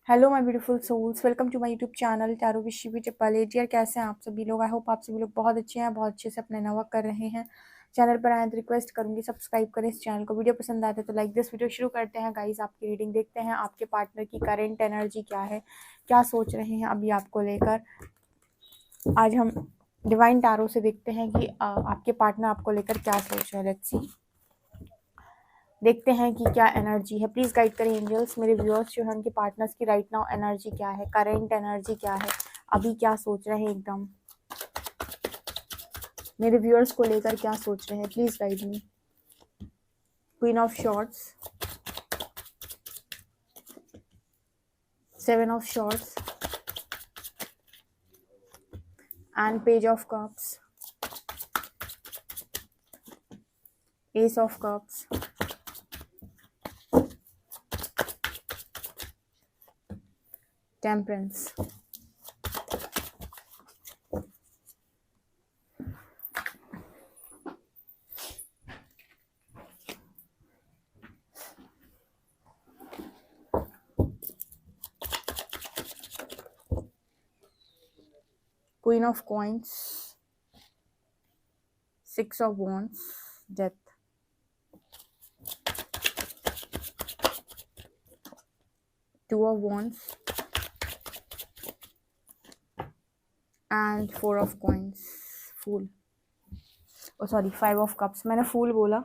Hello my beautiful souls, welcome to my YouTube channel tarot with Shivi Tippal. Dear, कैसे हैं आप सभी लोग? आई होप आप सभी लोग बहुत अच्छे हैं, बहुत अच्छे से अपने नवा कर रहे हैं। चैनल पर आए तो रिक्वेस्ट करूंगी सब्सक्राइब करें इस चैनल को। वीडियो पसंद आते तो लाइक दिस वीडियो। शुरू करते हैं गाइस आपकी रीडिंग। देखते हैं आपके पार्टनर की करेंट एनर्जी क्या है, क्या सोच रहे हैं अभी आपको लेकर। आज हम डिवाइन टैरो से देखते हैं कि आपके पार्टनर आपको लेकर क्या सोच रहे हैं। लेट्स सी, देखते हैं कि क्या एनर्जी है। प्लीज गाइड करें एंजल्स। मेरे व्यूअर्स जो हैं उनके पार्टनर्स की राइट नाउ एनर्जी क्या है, करेंट एनर्जी क्या है, अभी क्या सोच रहे हैं, एकदम मेरे व्यूअर्स को लेकर क्या सोच रहे हैं। Please guide me. Queen of swords, 7 of swords and page of cups, ace of cups, temperance. Queen of coins, 6 of wands, death, 2 of wands and 4 of coins, fool. Oh sorry, 5 of cups, मैंने fool बोला,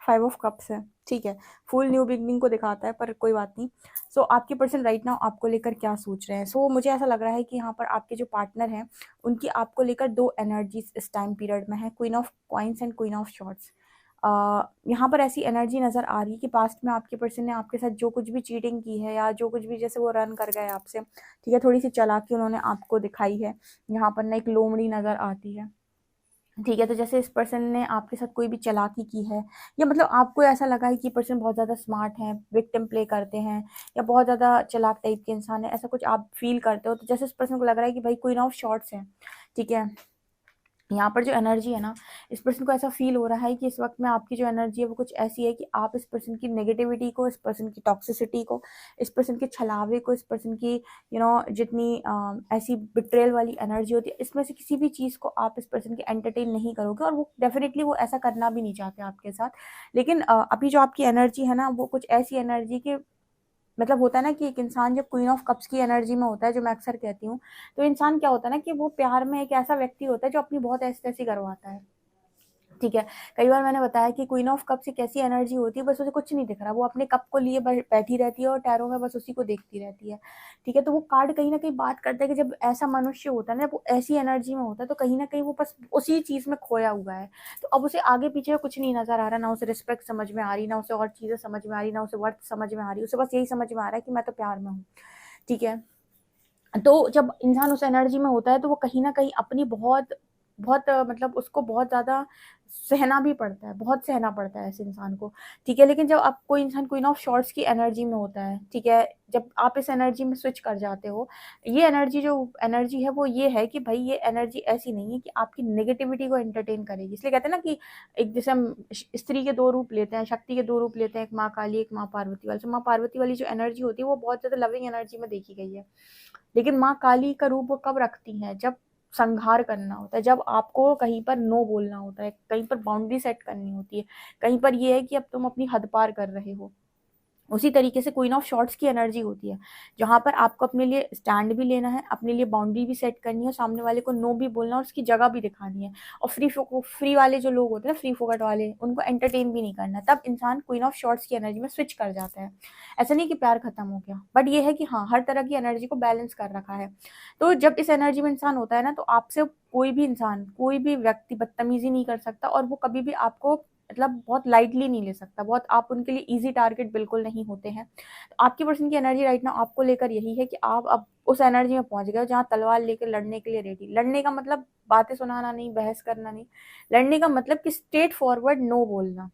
5 of cups है, ठीक है। फूल new beginning को दिखाता है, पर कोई बात नहीं। सो आपके पर्सन राइट नाउ आपको लेकर क्या सोच रहे हैं। सो मुझे ऐसा लग रहा है कि यहाँ पर आपके जो पार्टनर हैं उनकी आपको लेकर दो एनर्जीज इस टाइम पीरियड में है, queen of coins and queen of shorts. यहाँ पर ऐसी एनर्जी नज़र आ रही है कि पास्ट में आपके पर्सन ने आपके साथ जो कुछ भी चीटिंग की है या जो कुछ भी, जैसे वो रन कर गए आपसे, ठीक है, थोड़ी सी चालाकी उन्होंने आपको दिखाई है। यहाँ पर ना एक लोमड़ी नज़र आती है, ठीक है। तो जैसे इस पर्सन ने आपके साथ कोई भी चालाकी की है, या मतलब आपको ऐसा लगा है कि पर्सन बहुत ज़्यादा स्मार्ट है, विक्टिम प्ले करते हैं, या बहुत ज़्यादा चालाक टाइप के इंसान है, ऐसा कुछ आप फील करते हो। तो जैसे इस पर्सन को लग रहा है कि भाई क्वीन ऑफ शॉर्ट्स है, ठीक है। यहाँ पर जो एनर्जी है ना, इस पर्सन को ऐसा फील हो रहा है कि इस वक्त में आपकी जो एनर्जी है वो कुछ ऐसी है कि आप इस पर्सन की नेगेटिविटी को, इस पर्सन की टॉक्सिसिटी को, इस पर्सन के छलावे को, इस पर्सन की जितनी ऐसी बिट्रेल वाली एनर्जी होती है, इसमें से किसी भी चीज़ को आप इस पर्सन की एंटरटेन नहीं करोगे। और वो डेफिनेटली वो ऐसा करना भी नहीं चाहते आपके साथ। लेकिन अभी जो आपकी एनर्जी है ना, वो कुछ ऐसी एनर्जी की, मतलब होता है ना कि एक इंसान जब क्वीन ऑफ कप्स की एनर्जी में होता है, जो मैं अक्सर कहती हूँ, तो इंसान क्या होता है ना कि वो प्यार में एक ऐसा व्यक्ति होता है जो अपनी बहुत ऐसी तैसी करवाता है, ठीक है। कई बार मैंने बताया कि क्वीन ऑफ कप्स एक ऐसी एनर्जी होती है, बस उसे कुछ नहीं दिख रहा, वो अपने कप को लिए बैठी रहती है और टैरो में बस उसी को देखती रहती है, ठीक है। तो वो कार्ड कहीं ना कहीं बात करता है कि जब ऐसा मनुष्य होता है ना, जब वो ऐसी एनर्जी में होता है, तो कहीं ना कहीं वो बस उसी चीज में खोया हुआ है। तो अब उसे आगे पीछे कुछ नहीं नजर आ रहा, ना उसे रिस्पेक्ट समझ में आ रही, ना उसे और चीजें समझ में आ रही, ना उसे वर्थ समझ में आ रही, उसे बस यही समझ में आ रहा है कि मैं तो प्यार में हूँ, ठीक है। तो जब इंसान उस एनर्जी में होता है तो वो कहीं ना कहीं अपनी बहुत बहुत मतलब उसको बहुत ज़्यादा सहना भी पड़ता है, बहुत सहना पड़ता है ऐसे इंसान को, ठीक है। लेकिन जब आप कोई इंसान क्वीन ऑफ शॉर्ट्स की एनर्जी में होता है, ठीक है, जब आप इस एनर्जी में स्विच कर जाते हो, ये एनर्जी जो एनर्जी है वो ये है कि भाई ये एनर्जी ऐसी नहीं है कि आपकी नेगेटिविटी को एंटरटेन करेगी। इसलिए कहते हैं ना कि एक, जैसे हम स्त्री के दो रूप लेते हैं, शक्ति के दो रूप लेते हैं, एक माँ काली, एक माँ पार्वती वाली। तो माँ पार्वती वाली जो एनर्जी होती है वो बहुत ज़्यादा लविंग एनर्जी में देखी गई है। लेकिन माँ काली का रूप वो कब रखती हैं? जब संहार करना होता है, जब आपको कहीं पर नो बोलना होता है, कहीं पर बाउंड्री सेट करनी होती है, कहीं पर ये है कि अब तुम अपनी हद पार कर रहे हो। उसी तरीके से क्वीन ऑफ शॉर्ट्स की एनर्जी होती है, जहां पर आपको अपने लिए स्टैंड भी लेना है, अपने लिए बाउंड्री भी सेट करनी है, सामने वाले को नो भी बोलना और उसकी जगह भी दिखानी है। और फ्री वाले जो लोग होते हैं ना, फ्री फोकट वाले, उनको एंटरटेन भी नहीं करना। तब इंसान क्वीन ऑफ शॉर्ट्स की एनर्जी में स्विच कर जाता है। ऐसा नहीं कि प्यार खत्म हो गया, बट ये है कि हाँ, हर तरह की एनर्जी को बैलेंस कर रखा है। तो जब इस एनर्जी में इंसान होता है ना, तो आपसे कोई भी इंसान, कोई भी व्यक्ति बदतमीजी नहीं कर सकता, और वो कभी भी आपको मतलब बहुत लाइटली नहीं ले सकता, बहुत आप उनके लिए इजी टारगेट बिल्कुल नहीं होते हैं। तो आपकी पर्सन की एनर्जी राइट नाउ आपको लेकर यही है कि आप अब उस एनर्जी में पहुंच गए हो जहां तलवार लेकर लड़ने के लिए रेडी। लड़ने का मतलब बातें सुनाना नहीं, बहस करना नहीं। लड़ने का मतलब कि स्ट्रेट फॉरवर्ड नो बोलना,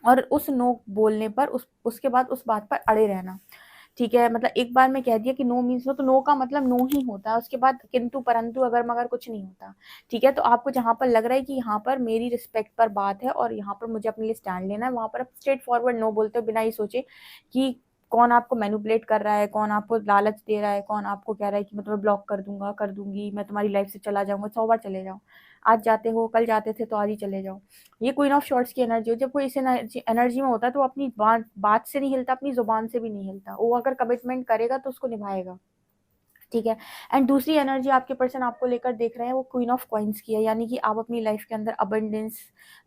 और उस नो बोलने पर उसके बाद उस बात पर अड़े रहना, ठीक है। मतलब एक बार मैं कह दिया कि नो मीन्स नो, तो नो का मतलब नो ही होता है, उसके बाद किंतु परंतु अगर मगर कुछ नहीं होता, ठीक है। तो आपको जहां पर लग रहा है कि यहाँ पर मेरी रिस्पेक्ट पर बात है और यहाँ पर मुझे अपने लिए स्टैंड लेना है, वहां पर आप स्ट्रेट फॉरवर्ड नो बोलते हो, बिना ये सोचे कि कौन आपको मैनिपुलेट कर रहा है, कौन आपको लालच दे रहा है, कौन आपको कह रहा है कि मैं तुम्हें ब्लॉक कर दूंगा, कर दूंगी, मैं तुम्हारी लाइफ से चला जाऊंगा, 100 बार चले जाओ। आज जाते हो, कल जाते थे तो आज ही चले जाओ। ये क्वीन ऑफ शॉर्ट्स की एनर्जी हो। जब कोई इस एनर्जी में होता है तो वो अपनी बात से नहीं हिलता, अपनी जुबान से भी नहीं हिलता। वो अगर कमिटमेंट करेगा तो उसको निभाएगा, ठीक है। एंड दूसरी एनर्जी आपके पर्सन आपको लेकर देख रहे हैं, वो क्वीन ऑफ कॉइन्स की है, यानी कि आप अपनी लाइफ के अंदर अबंडेंस,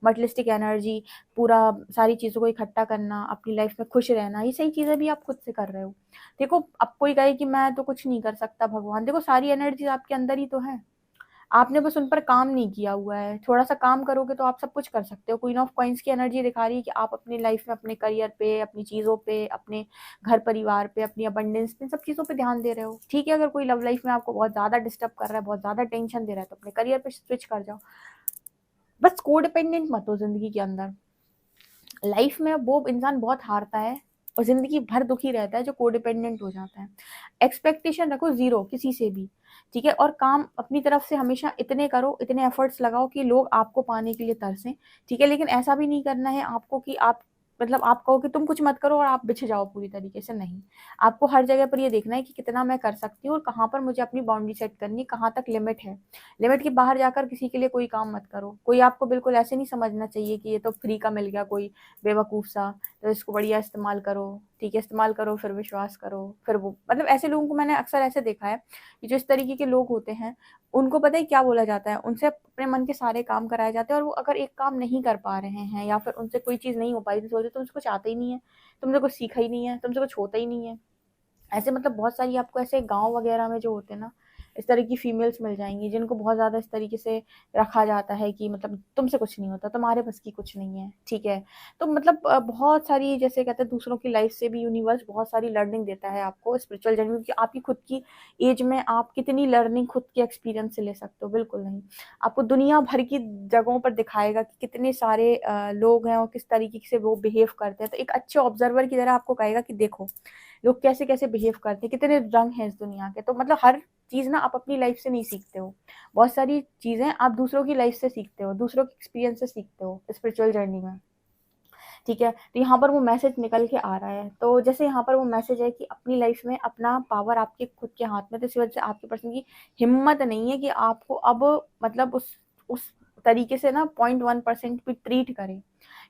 मटेरियलिस्टिक एनर्जी, पूरा सारी चीज़ों को इकट्ठा करना, अपनी लाइफ में खुश रहना, ये सही चीज़ें भी आप खुद से कर रहे हो। देखो, अब कोई कहे कि मैं तो कुछ नहीं कर सकता भगवान, देखो सारी एनर्जी आपके अंदर ही तो है, आपने बस उन पर काम नहीं किया हुआ है। थोड़ा-सा काम करोगे तो आप सब कुछ कर सकते हो। क्वीन ऑफ कॉइन्स की एनर्जी दिखा रही है कि आप अपनी लाइफ में अपने करियर पे, अपनी चीज़ों पे, अपने घर-परिवार पे, अपनी अबंडेंस पे, इन सब चीज़ों पे ध्यान दे रहे हो। ठीक है, अगर कोई लव लाइफ में आपको बहुत ज़्यादा डिस्टर्ब कर रहा है, बहुत ज़्यादा टेंशन दे रहा है, तो अपने करियर पे स्विच कर जाओ। बस कोडिपेंडेंट मत हो ज़िंदगी के अंदर। लाइफ में वो इंसान बहुत हारता है और ज़िंदगी भर दुखी रहता है जो कोडिपेंडेंट हो जाता है। एक्सपेक्टेशन रखो ज़ीरो किसी से भी, ठीक है? और काम अपनी तरफ से हमेशा इतने करो, इतने एफर्ट्स लगाओ कि लोग आपको पाने के लिए तरसें, ठीक है? लेकिन ऐसा भी नहीं करना है आपको कि आप मतलब आप कहो कि तुम कुछ मत करो और आप बिछ जाओ पूरी तरीके से, नहीं। आपको हर जगह पर ये देखना है कि कितना मैं कर सकती हूँ और कहाँ पर मुझे अपनी बाउंड्री सेट करनी है, कहाँ तक लिमिट है। लिमिट के बाहर जाकर किसी के लिए कोई काम मत करो। कोई आपको बिल्कुल ऐसे नहीं समझना चाहिए कि ये तो फ्री का मिल गया कोई बेवकूफ़ सा, तो इसको बढ़िया इस्तेमाल करो, ठीक है? इस्तेमाल करो, फिर विश्वास करो, फिर वो मतलब ऐसे लोगों को मैंने अक्सर ऐसे देखा है कि जो इस तरीके के लोग होते हैं, उनको पता है क्या बोला जाता है? उनसे अपने मन के सारे काम कराए जाते हैं और वो अगर एक काम नहीं कर पा रहे हैं या फिर उनसे कोई चीज़ नहीं हो पाई तो सोचते तुमसे कुछ आता ही नहीं है, तुमने कुछ सीखा ही नहीं है, तुमसे कुछ होता ही नहीं है। ऐसे मतलब बहुत सारी आपको ऐसे गाँव वगैरह में जो होते हैं ना, इस तरह की फीमेल्स मिल जाएँगी जिनको बहुत ज़्यादा इस तरीके से रखा जाता है कि मतलब तुमसे कुछ नहीं होता, तुम्हारे बस की कुछ नहीं है, ठीक है? तो मतलब बहुत सारी जैसे कहते हैं दूसरों की लाइफ़ से भी यूनिवर्स बहुत सारी लर्निंग देता है आपको स्पिरिचुअल जर्नी, क्योंकि आपकी खुद की एज में आप कितनी लर्निंग खुद के एक्सपीरियंस से ले सकते हो, बिल्कुल नहीं। आपको दुनिया भर की जगहों पर दिखाएगा कि कितने सारे लोग हैं और किस तरीके से वो बिहेव करते हैं। तो एक अच्छे ऑब्जर्वर की तरह आपको कहेगा कि देखो लोग कैसे-कैसे बिहेव करते हैं, कितने रंग हैं इस दुनिया के। तो मतलब हर चीज़ ना आप अपनी लाइफ से नहीं सीखते हो। बहुत सारी चीज़ें आप दूसरों की लाइफ से सीखते हो, दूसरों के एक्सपीरियंस से सीखते हो स्पिरिचुअल जर्नी में, ठीक है? तो यहाँ पर वो मैसेज निकल के आ रहा है। तो जैसे यहाँ पर वो मैसेज है कि अपनी लाइफ में अपना पावर आपके खुद के हाथ में, तो इस वजह से आपके पर्सन की हिम्मत नहीं है कि आपको अब मतलब उस तरीके से ना 0.1% भी ट्रीट करे।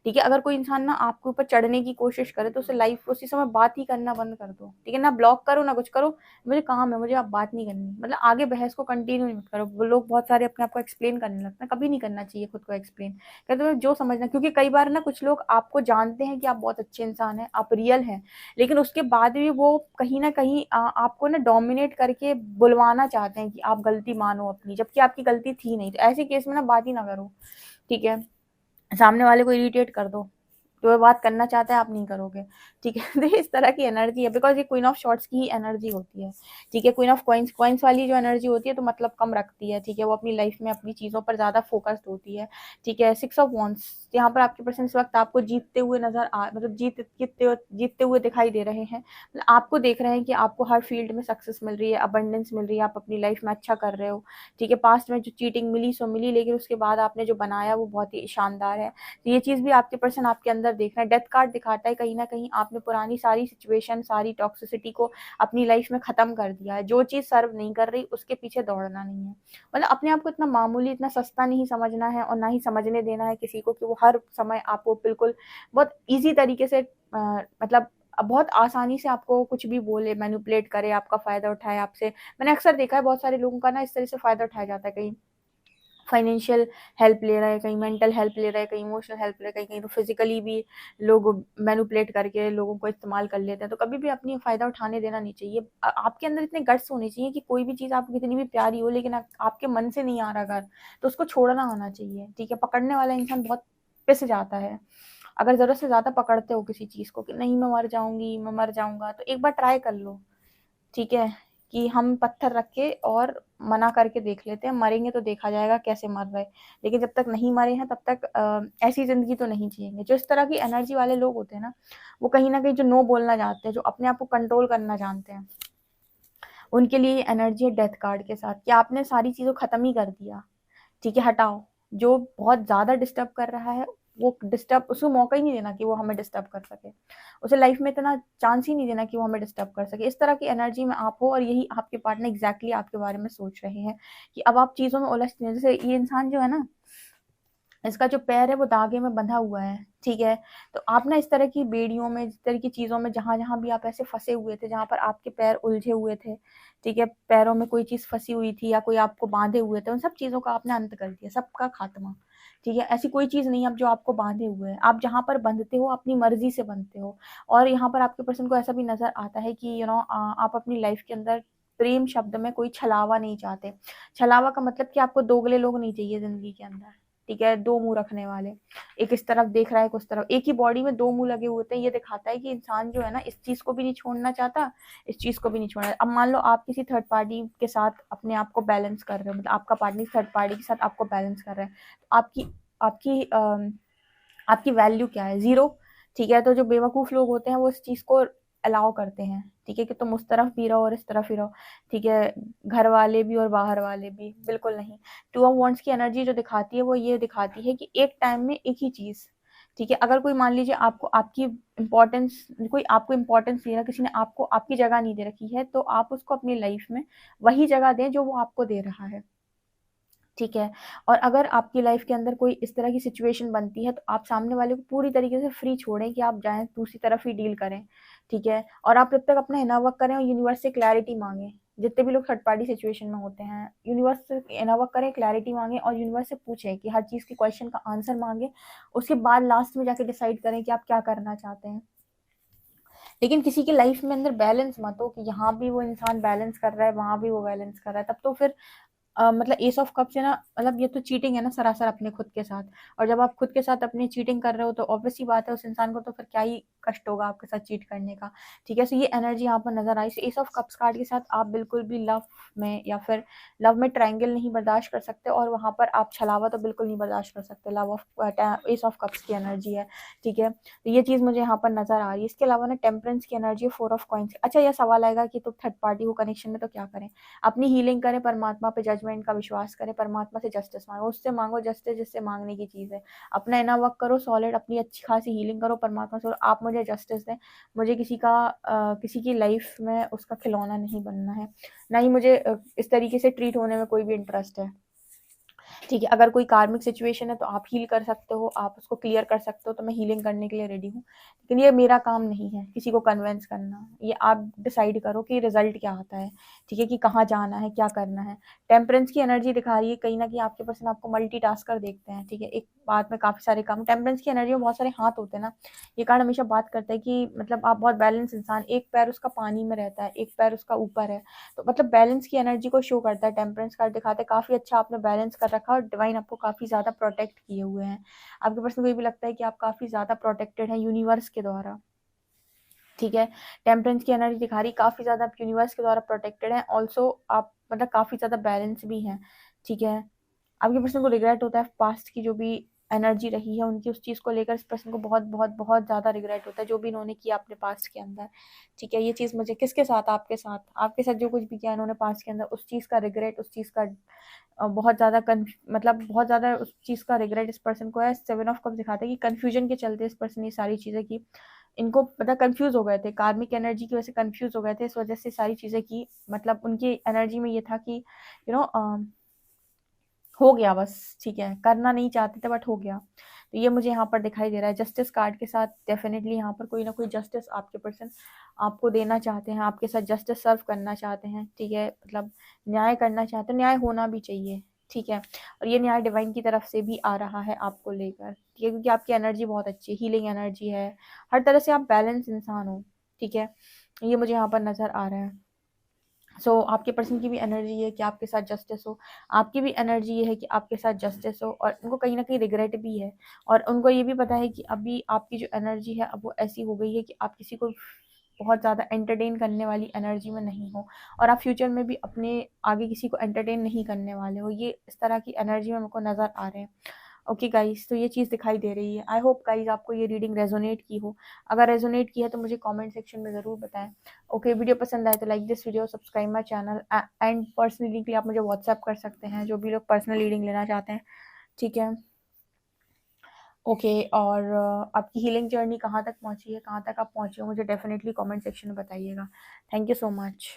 ठीक है? अगर कोई इंसान ना आपके ऊपर चढ़ने की कोशिश करे तो उसे लाइफ उसी समय बात ही करना बंद कर दो। ठीक है? ना ब्लॉक करो, ना कुछ करो, मुझे काम है, मुझे अब बात नहीं करनी। मतलब आगे बहस को कंटिन्यू मत करो। वो लोग बहुत सारे अपने आप को एक्सप्लेन करने लगते हैं, कभी नहीं करना चाहिए खुद को एक्सप्लेन। कहते हैं जो समझना, क्योंकि कई बार ना कुछ लोग आपको जानते हैं कि आप बहुत अच्छे इंसान हैं, आप रियल हैं, लेकिन उसके बाद भी वो कहीं न कहीं आपको ना डोमिनेट करके बुलवाना चाहते हैं कि आप गलती मानो अपनी, जबकि आपकी गलती थी नहीं। तो ऐसे केस में ना बात ही ना करो, ठीक है? सामने वाले को इरिटेट कर दो, तो वो बात करना चाहता है, आप नहीं करोगे, ठीक है? तो इस तरह की एनर्जी है, बिकॉज़ ये क्वीन ऑफ शॉर्ट्स की ही एनर्जी होती है, ठीक है? क्वीन ऑफ कॉइन्स कॉइन्स वाली जो एनर्जी होती है तो मतलब कम रखती है, ठीक है? वो अपनी लाइफ में अपनी चीज़ों पर ज़्यादा फ़ोकस्ड होती है, ठीक है? 6 ऑफ वांड्स, यहाँ पर आपके पर्सन इस वक़्त आपको जीतते हुए नज़र आ मतलब जीतते हुए दिखाई दे रहे हैं। मतलब आपको देख रहे हैं कि आपको हर फील्ड में सक्सेस मिल रही है, अबंडेंस मिल रही है, आप अपनी लाइफ में अच्छा कर रहे हो, ठीक है? पास्ट में जो चीटिंग मिली सो मिली, लेकिन उसके बाद आपने जो बनाया वो बहुत ही शानदार है। तो ये चीज़ भी आपके पर्सन आपके अंदर देख रहे हैं। डेथ कार्ड दिखाता है कहीं न कहीं आपने पुरानी सारी सिचुएशन, सारी टॉक्सिसिटी को अपनी लाइफ में ख़त्म कर दिया है। जो चीज़ सर्व नहीं कर रही उसके पीछे दौड़ना नहीं है। मतलब अपने आप को इतना मामूली, इतना सस्ता नहीं समझना है और ना ही समझने देना है किसी को कि वो हर समय आपको बिल्कुल बहुत ईज़ी तरीके से मतलब बहुत आसानी से आपको कुछ भी बोले, मैनिपुलेट करे, आपका फ़ायदा उठाए आपसे। मैंने अक्सर देखा है बहुत सारे लोगों का ना इस तरह से फ़ायदा उठाया जाता है, कहीं फाइनेंशियल हेल्प ले रहा है, कहीं मेंटल हेल्प ले रहा है, कहीं इमोशनल हेल्प ले रहा है, कहीं तो फिजिकली भी लोग मैनिपुलेट करके लोगों को इस्तेमाल कर लेते हैं। तो कभी भी अपनी फ़ायदा उठाने देना नहीं चाहिए। आपके अंदर इतने गट्स होने चाहिए कि कोई भी चीज़ आपको कितनी भी प्यारी हो, लेकिन आपके मन से नहीं आ रहा घर, तो उसको छोड़ना आना चाहिए, ठीक है? पकड़ने वाला इंसान बहुत पिस जाता है। अगर ज़रूरत से ज़्यादा पकड़ते हो किसी चीज़ को कि नहीं मैं मर जाऊँगी, मैं मर जाऊँगा, तो एक बार ट्राई कर लो। ठीक है? कि हम पत्थर रख के और मना करके देख लेते हैं, मरेंगे तो देखा जाएगा कैसे मर रहे। लेकिन जब तक नहीं मरे हैं तब तक ऐसी ज़िंदगी तो नहीं जिएँगे। जो इस तरह की एनर्जी वाले लोग होते हैं ना, वो कहीं न कहीं जो नो बोलना जानते हैं, जो अपने आप को कंट्रोल करना जानते हैं, उनके लिए ये एनर्जी है डेथ कार्ड के साथ कि आपने सारी चीज़ों ख़त्म ही कर दिया, ठीक है? हटाओ, जो बहुत ज़्यादा डिस्टर्ब कर रहा है वो डिस्टर्ब, उसको मौका ही नहीं देना कि वो हमें डिस्टर्ब कर सके, उसे लाइफ में इतना चांस ही नहीं देना कि वो हमें डिस्टर्ब कर सके। इस तरह की एनर्जी में आप हो और यही आपके पार्टनर एग्जैक्टली आपके बारे में सोच रहे हैं कि अब आप चीज़ों में उलझते हैं। जैसे ये इंसान जो है ना, इसका जो पैर है वो धागे में बंधा हुआ है, ठीक है। तो आप ना इस तरह की बेड़ियों में, इस तरह की चीज़ों में, जहाँ जहाँ भी आप ऐसे फंसे हुए थे, जहाँ पर आपके पैर उलझे हुए थे, ठीक है, पैरों में कोई चीज़ फंसी हुई थी या कोई आपको बांधे हुए थे, उन सब चीज़ों का आपने अंत कर दिया, सबका खात्मा, ठीक है। ऐसी कोई चीज़ नहीं है अब जो आपको बांधे हुए है। आप जहाँ पर बंधते हो अपनी मर्जी से बंधते हो। और यहाँ पर आपके पर्सन को ऐसा भी नजर आता है कि आप अपनी लाइफ के अंदर प्रेम शब्द में कोई छलावा नहीं चाहते। छलावा का मतलब कि आपको दोगले लोग नहीं चाहिए जिंदगी के अंदर, ठीक है, दो मुंह रखने वाले, एक इस तरफ देख रहा है, एक उस तरफ, एक ही बॉडी में दो मुंह लगे हुए थे। ये दिखाता है कि इंसान जो है ना, इस चीज को भी नहीं छोड़ना चाहता, इस चीज को भी नहीं छोड़ना। अब मान लो आप किसी थर्ड पार्टी के साथ अपने आप को बैलेंस कर रहे हो, मतलब आपका पार्टनर थर्ड पार्टी के साथ आपको बैलेंस कर रहा है, तो आपकी आपकी आपकी वैल्यू क्या है? जीरो, ठीक है। तो जो बेवकूफ लोग होते हैं वो इस चीज को अलाउ करते हैं, ठीक है, कि तुम उस तरफ भी रहो और इस तरफ ही रहो, ठीक है, घर वाले भी और बाहर वाले भी, बिल्कुल नहीं। टू ऑफ वांड्स की एनर्जी जो दिखाती है वो ये दिखाती है कि एक टाइम में एक ही चीज, ठीक है। अगर कोई मान लीजिए आपको आपकी इम्पोर्टेंस, कोई आपको इम्पोर्टेंस दे रहा, किसी ने आपको आपकी जगह नहीं दे रखी है, तो आप उसको अपनी लाइफ में वही जगह दें जो वो आपको दे रहा है, ठीक है। और अगर आपकी लाइफ के अंदर कोई इस तरह की सिचुएशन बनती है, तो आप सामने वाले को पूरी तरीके से फ्री छोड़ें कि आप जाएं दूसरी तरफ ही डील करें, ठीक है। और आप जब तक अपना इनर वर्क करें और यूनिवर्स से क्लैरिटी मांगें, जितने भी लोग थर्ड पार्टी सिचुएशन में होते हैं, यूनिवर्स से इनर वर्क करें, क्लैरिटी मांगें और यूनिवर्स से पूछें कि हर चीज़ के क्वेश्चन का आंसर मांगें। उसके बाद लास्ट में जाके डिसाइड करें कि आप क्या करना चाहते हैं। लेकिन किसी की लाइफ में अंदर बैलेंस मत हो कि यहाँ भी वो इंसान बैलेंस कर रहा है, वहां भी वो बैलेंस कर रहा है, तब तो फिर मतलब एस ऑफ कप से ना, मतलब ये तो चीटिंग है ना सरासर अपने खुद के साथ। और जब आप खुद के साथ अपनी चीटिंग कर रहे हो तो ऑब्वियस सी बात है उस इंसान को तो फिर क्या ही कष्ट होगा आपके साथ चीट करने का, ठीक है। सो ये एनर्जी यहाँ पर नजर आई। एस ऑफ कप्स कार्ड के साथ आप बिल्कुल भी लव में या फिर लव में ट्रायंगल नहीं बर्दाश्त कर सकते, और वहां पर आप छलावा तो बिल्कुल नहीं बर्दाश्त कर सकते। Love of S of cups की एनर्जी है, ठीक है। तो ये चीज मुझे यहाँ पर नजर आ रही है। इसके अलावा ना टेम्परेंस की एनर्जी, फोर ऑफ कॉइंस। अच्छा, यह सवाल आएगा कि तो थर्ड पार्टी को कनेक्शन में तो क्या करें? अपनी हीलिंग करें, परमात्मा पे जजमेंट का विश्वास करें, परमात्मा से जस्टिस मांगो, उससे मांगो जस्टिस जिससे मांगने की चीज़ है। अपना इनर वर्क करो सॉलिड, अपनी अच्छी खासी हीलिंग करो, परमात्मा से आप मुझे जस्टिस दें। मुझे किसी की लाइफ में उसका खिलौना नहीं बनना है, ना ही मुझे इस तरीके से ट्रीट होने में कोई भी इंटरेस्ट है, ठीक है। अगर कोई कार्मिक सिचुएशन है तो आप हील कर सकते हो, आप उसको क्लियर कर सकते हो, तो मैं हीलिंग करने के लिए रेडी हूँ। लेकिन ये मेरा काम नहीं है किसी को कन्विंस करना, ये आप डिसाइड करो कि रिजल्ट क्या आता है, ठीक है, कि कहाँ जाना है, क्या करना है। टेम्परेंस की एनर्जी दिखा रही है, कहीं ना कहीं आपके पर्सन आपको मल्टीटास्कर देखते हैं, ठीक है, एक बात में काफी सारे काम। टेम्परेंस की एनर्जी में बहुत सारे हाथ होते हैं ना, ये कार्ड हमेशा बात करता है कि मतलब आप बहुत बैलेंस इंसान, एक पैर उसका पानी में रहता है, एक पैर उसका ऊपर है, तो मतलब बैलेंस की एनर्जी को शो करता है। टेम्परेंस कार्ड दिखाते हैं काफी अच्छा आपने बैलेंस कर रखा और डिवाइन आपको काफी ज्यादा प्रोटेक्ट किए हुए हैं। आपके पर्सन को ये भी लगता है कि आप काफी ज्यादा प्रोटेक्टेड हैं यूनिवर्स के द्वारा, ठीक है। टेम्परेंस की एनर्जी दिखा रही काफी ज्यादा आप यूनिवर्स के द्वारा प्रोटेक्टेड हैं, ऑल्सो आप मतलब काफी ज्यादा बैलेंस भी हैं, ठीक है। आपके पर्सन को रिग्रेट होता है पास्ट की जो भी एनर्जी रही है उनकी, उस चीज़ को लेकर इस पर्सन को बहुत बहुत बहुत ज़्यादा रिग्रेट होता है जो भी इन्होंने किया अपने पास्ट के अंदर, ठीक है। ये चीज़ मुझे किसके साथ, आपके साथ जो कुछ भी किया इन्होंने पास्ट के अंदर, उस चीज़ का रिग्रेट, उस चीज़ का बहुत ज़्यादा मतलब बहुत ज़्यादा उस चीज़ का रिग्रेट इस पर्सन को है। सेवन ऑफ कप्स दिखाता है कि कन्फ्यूजन के चलते इस पर्सन ने सारी चीज़ें की, इनको पता कंफ्यूज हो गए थे, कार्मिक एनर्जी की वजह से कंफ्यूज हो गए थे, इस वजह से सारी चीज़ें की। मतलब उनकी एनर्जी में ये था कि यू नो हो गया बस, ठीक है, करना नहीं चाहते थे बट हो गया। तो ये मुझे यहाँ पर दिखाई दे रहा है। जस्टिस कार्ड के साथ डेफिनेटली यहाँ पर कोई ना कोई जस्टिस आपके पर्सन आपको देना चाहते हैं, आपके साथ जस्टिस सर्व करना चाहते हैं, ठीक है, मतलब न्याय करना चाहते हैं, न्याय होना भी चाहिए, ठीक है। और ये न्याय डिवाइन की तरफ से भी आ रहा है आपको लेकर, ठीक है, क्योंकि आपकी एनर्जी बहुत अच्छी है, हीलिंग एनर्जी है, हर तरह से आप बैलेंस इंसान हो, ठीक है। ये मुझे यहाँ पर नजर आ रहा है। आपके पर्सन की भी एनर्जी ये है कि आपके साथ जस्टिस हो, आपकी भी एनर्जी ये है कि आपके साथ जस्टिस हो, और उनको कहीं ना कहीं रिग्रेट भी है, और उनको ये भी पता है कि अभी आपकी जो एनर्जी है अब वो ऐसी हो गई है कि आप किसी को बहुत ज़्यादा एंटरटेन करने वाली एनर्जी में नहीं हो, और आप फ्यूचर में भी अपने आगे किसी को एंटरटेन नहीं करने वाले हो। ये इस तरह की एनर्जी में मेरे को नज़र आ रहे हैं। ओके गाइस, तो ये चीज़ दिखाई दे रही है। आई होप गाइस आपको ये रीडिंग रेजोनेट की हो। अगर रेजोनेट की है तो मुझे कमेंट सेक्शन में ज़रूर बताएं। ओके, वीडियो पसंद आए तो like this video, subscribe my channel, and personal reading के लिए आप मुझे व्हाट्सएप कर सकते हैं, जो भी लोग पर्सनल रीडिंग लेना चाहते हैं, ठीक है। ओके और आपकी हीलिंग जर्नी कहाँ तक पहुँची है, कहाँ तक आप पहुँचे हो, मुझे डेफिनेटली कमेंट सेक्शन में बताइएगा। Thank you so much.